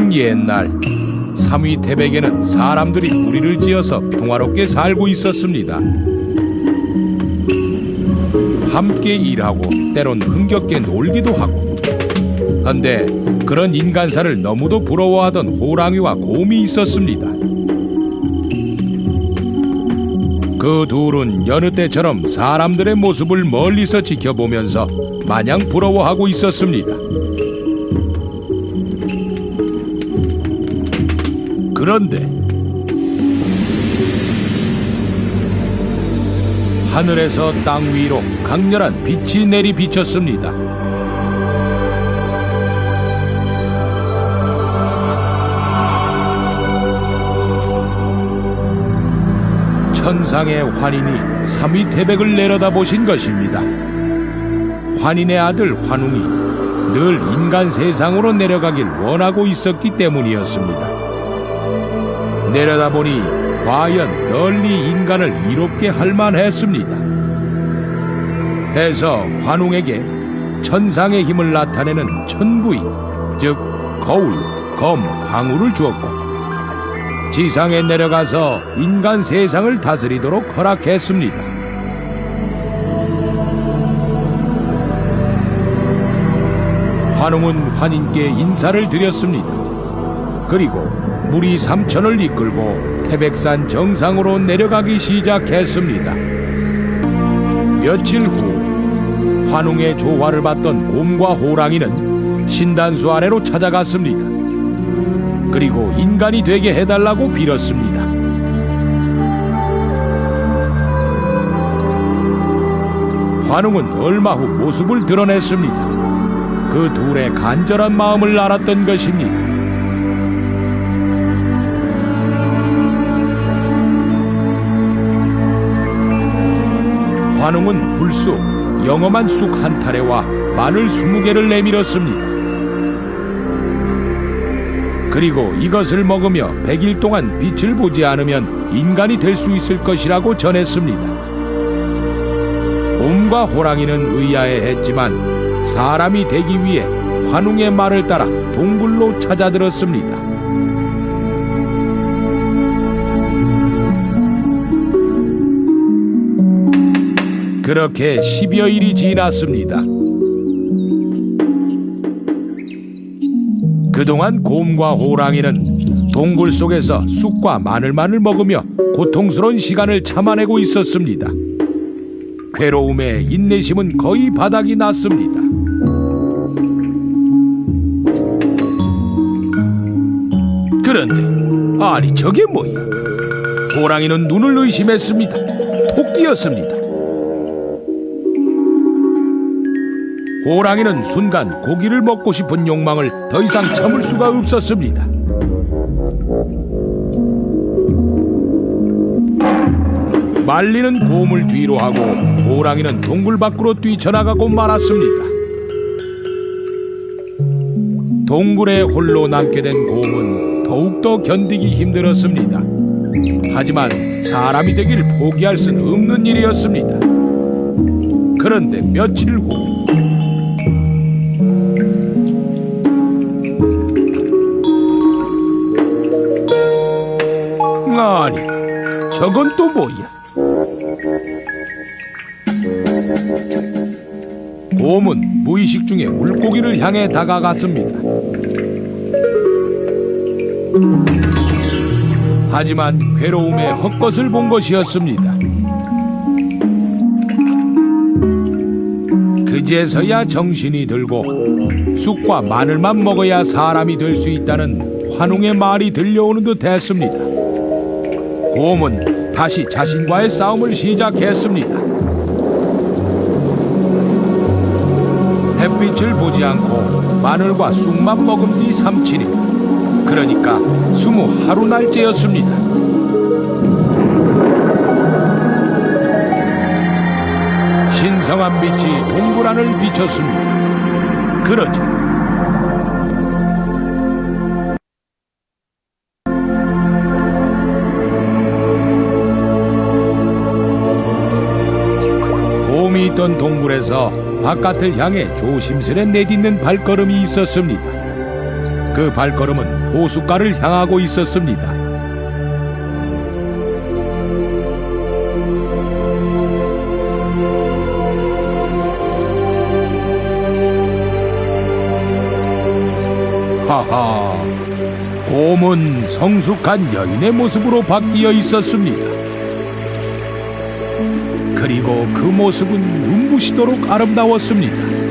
오래된 옛날, 삼위태백에는 사람들이 무리를 지어서 평화롭게 살고 있었습니다. 함께 일하고 때론 흥겹게 놀기도 하고. 그런데 그런 인간사를 너무도 부러워하던 호랑이와 곰이 있었습니다. 그 둘은 여느 때처럼 사람들의 모습을 멀리서 지켜보면서 마냥 부러워하고 있었습니다. 그런데 하늘에서 땅 위로 강렬한 빛이 내리비쳤습니다. 천상의 환인이 삼위태백을 내려다보신 것입니다. 환인의 아들 환웅이 늘 인간 세상으로 내려가길 원하고 있었기 때문이었습니다. 내려다보니 과연 널리 인간을 이롭게 할 만했습니다. 해서 환웅에게 천상의 힘을 나타내는 천부인, 즉 거울, 검, 항우를 주었고 지상에 내려가서 인간 세상을 다스리도록 허락했습니다. 환웅은 환인께 인사를 드렸습니다. 그리고 무리 3천을 이끌고 태백산 정상으로 내려가기 시작했습니다. 며칠 후 환웅의 조화를 받던 곰과 호랑이는 신단수 아래로 찾아갔습니다. 그리고 인간이 되게 해달라고 빌었습니다. 환웅은 얼마 후 모습을 드러냈습니다. 그 둘의 간절한 마음을 알았던 것입니다. 환웅은 불쑥 영험한 쑥 한 타래와 마늘 20개를 내밀었습니다. 그리고 이것을 먹으며 100일 동안 빛을 보지 않으면 인간이 될 수 있을 것이라고 전했습니다. 곰과 호랑이는 의아해했지만 사람이 되기 위해 환웅의 말을 따라 동굴로 찾아들었습니다. 그렇게 10여일이 지났습니다. 그동안 곰과 호랑이는 동굴 속에서 쑥과 마늘만을 먹으며 고통스러운 시간을 참아내고 있었습니다. 괴로움에 인내심은 거의 바닥이 났습니다. 그런데 아니 저게 뭐야? 호랑이는 눈을 의심했습니다. 토끼였습니다. 호랑이는 순간 고기를 먹고 싶은 욕망을 더 이상 참을 수가 없었습니다. 말리는 곰을 뒤로 하고 호랑이는 동굴 밖으로 뛰쳐나가고 말았습니다. 동굴에 홀로 남게 된 곰은 더욱더 견디기 힘들었습니다. 하지만 사람이 되길 포기할 수는 없는 일이었습니다. 그런데 며칠 후 아니, 저건 또 뭐야? 곰은 무의식 중에 물고기를 향해 다가갔습니다. 하지만 괴로움에 헛것을 본 것이었습니다. 그제서야 정신이 들고 쑥과 마늘만 먹어야 사람이 될 수 있다는 환웅의 말이 들려오는 듯 했습니다. 곰은 다시 자신과의 싸움을 시작했습니다. 햇빛을 보지 않고 마늘과 쑥만 먹은 뒤 3~7일, 그러니까 21하루날째였습니다. 신성한 빛이 동굴 안을 비췄습니다. 그러자 곰이 있던 동굴에서 바깥을 향해 조심스레 내딛는 발걸음이 있었습니다. 그 발걸음은 호숫가를 향하고 있었습니다. 하하, 곰은 성숙한 여인의 모습으로 바뀌어 있었습니다. 그리고 그 모습은 눈부시도록 아름다웠습니다.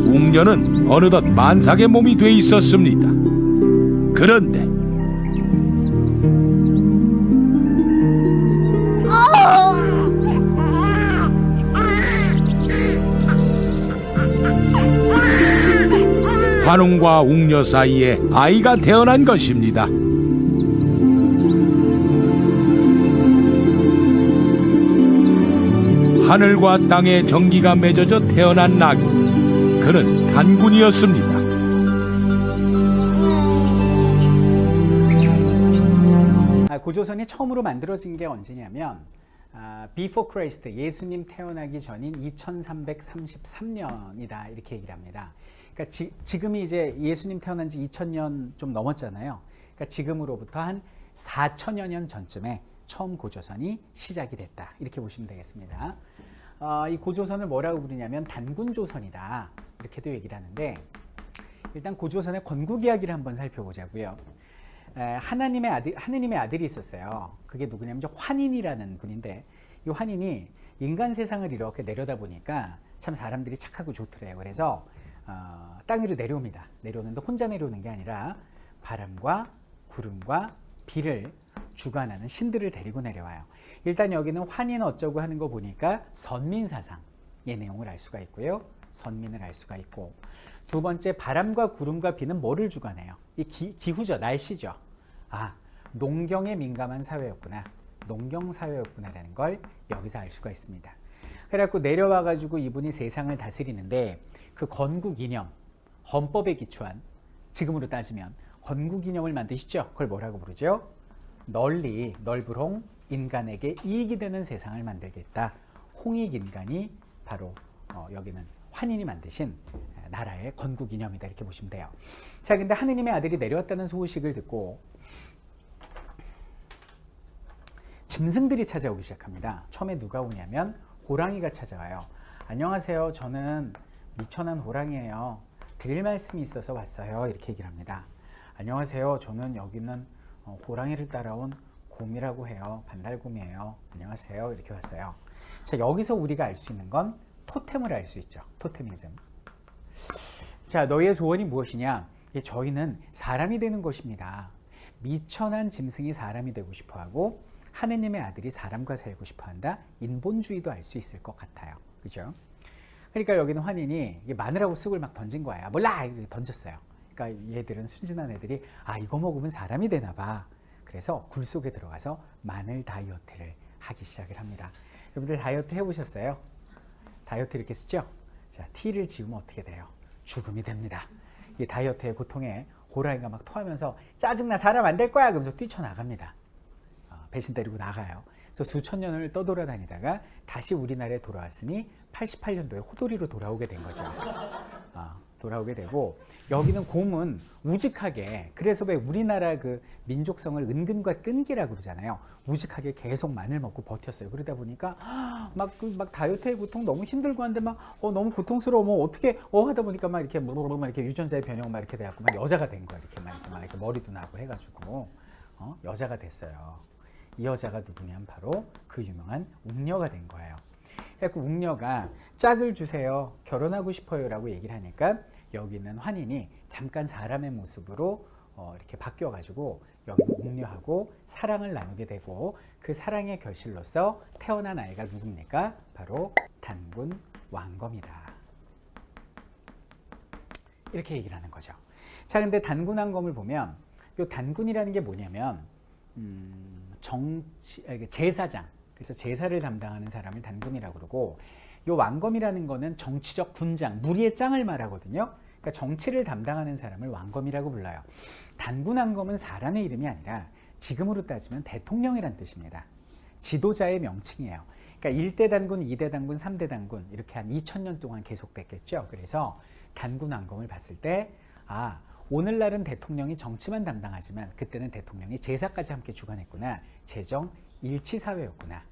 웅녀는 어느덧 만삭의 몸이 돼 있었습니다. 그런데 환웅과 웅녀 사이에 아이가 태어난 것입니다. 하늘과 땅에 전기가 맺어져 태어난 낙이, 그는 단군이었습니다. 고조선이 처음으로 만들어진 게 언제냐면 Before Christ, 예수님 태어나기 전인 2333년이다 이렇게 얘기를 합니다. 그러니까 지금이 이제 예수님 태어난 지 2000년 좀 넘었잖아요. 그러니까 지금으로부터 한 4000여 년 전쯤에 처음 고조선이 시작이 됐다 이렇게 보시면 되겠습니다. 이 고조선을 뭐라고 부르냐면 단군조선이다 이렇게도 얘기를 하는데, 일단 고조선의 건국 이야기를 한번 살펴보자고요. 하느님의 아들이 있었어요. 그게 누구냐면 환인이라는 분인데, 이 환인이 인간 세상을 이렇게 내려다 보니까 참 사람들이 착하고 좋더래요. 그래서 땅 위로 내려옵니다. 내려오는데 혼자 내려오는 게 아니라 바람과 구름과 비를 주관하는 신들을 데리고 내려와요. 일단 여기는 환인 어쩌고 하는 거 보니까 선민사상의 내용을 알 수가 있고요. 선민을 알 수가 있고, 두 번째 바람과 구름과 비는 뭐를 주관해요? 이 기후죠. 날씨죠. 농경에 민감한 사회였구나. 농경 사회였구나라는 걸 여기서 알 수가 있습니다. 그래갖고 내려와가지고 이분이 세상을 다스리는데, 그 건국 이념, 헌법에 기초한, 지금으로 따지면 건국 이념을 만드시죠. 그걸 뭐라고 부르죠? 넓으홍 인간에게 이익이 되는 세상을 만들겠다. 홍익 인간이 바로 여기는 환인이 만드신 나라의 건국 이념이다 이렇게 보시면 돼요. 자, 근데 하느님의 아들이 내려왔다는 소식을 듣고 짐승들이 찾아오기 시작합니다. 처음에 누가 오냐면 호랑이가 찾아와요. 안녕하세요. 저는 미천한 호랑이에요. 드릴 말씀이 있어서 왔어요. 이렇게 얘기를 합니다. 안녕하세요. 저는 여기는 호랑이를 따라온 곰이라고 해요. 반달곰이에요. 안녕하세요. 이렇게 왔어요. 자, 여기서 우리가 알 수 있는 건 토템을 알 수 있죠. 토테미즘. 자, 너희의 소원이 무엇이냐? 저희는 사람이 되는 것입니다. 미천한 짐승이 사람이 되고 싶어하고 하느님의 아들이 사람과 살고 싶어한다. 인본주의도 알 수 있을 것 같아요. 그죠? 그러니까 여기는 환인이 마늘하고 쑥을 막 던진 거야. 몰라! 이렇게 던졌어요. 그러니까 얘들은 순진한 애들이 이거 먹으면 사람이 되나 봐. 그래서 굴 속에 들어가서 마늘 다이어트를 하기 시작을 합니다. 여러분들 다이어트 해보셨어요? 다이어트 이렇게 쓰죠? 자, T를 지우면 어떻게 돼요? 죽음이 됩니다. 이 다이어트의 고통에 호랑이가 막 토하면서 짜증나, 사람 안 될 거야! 그러면서 뛰쳐나갑니다. 배신 때리고 나가요. 그래서 수천 년을 떠돌아다니다가 다시 우리나라에 돌아왔으니 88년도에 호돌이로 돌아오게 된 거죠. 돌아오게 되고, 여기는 곰은 우직하게, 그래서 왜 우리나라 그 민족성을 은근과 끈기라고 그러잖아요. 우직하게 계속 마늘 먹고 버텼어요. 그러다 보니까 막 다이어트의 고통 너무 힘들고 한데 너무 고통스러워. 어떻게 하다 보니까 막 이렇게 유전자의 변형 막 이렇게 돼갖고 막 여자가 된 거야. 이렇게 머리도 나고 해가지고 여자가 됐어요. 이 여자가 누구냐면 바로 그 유명한 웅녀가 된 거예요. 그래서 웅녀가 짝을 주세요. 결혼하고 싶어요라고 얘기를 하니까 여기는 환인이 잠깐 사람의 모습으로 이렇게 바뀌어가지고 여기 웅녀하고 사랑을 나누게 되고, 그 사랑의 결실로서 태어난 아이가 누굽니까? 바로 단군 왕검이다. 이렇게 얘기를 하는 거죠. 자, 근데 단군 왕검을 보면 이 단군이라는 게 뭐냐면 제사장, 그래서 제사를 담당하는 사람을 단군이라고 그러고, 이 왕검이라는 거는 정치적 군장, 무리의 짱을 말하거든요. 그러니까 정치를 담당하는 사람을 왕검이라고 불러요. 단군 왕검은 사람의 이름이 아니라 지금으로 따지면 대통령이란 뜻입니다. 지도자의 명칭이에요. 그러니까 1대 단군, 2대 단군, 3대 단군 이렇게 한 2000년 동안 계속됐겠죠. 그래서 단군 왕검을 봤을 때 아, 오늘날은 대통령이 정치만 담당하지만 그때는 대통령이 제사까지 함께 주관했구나. 재정 일치사회였구나.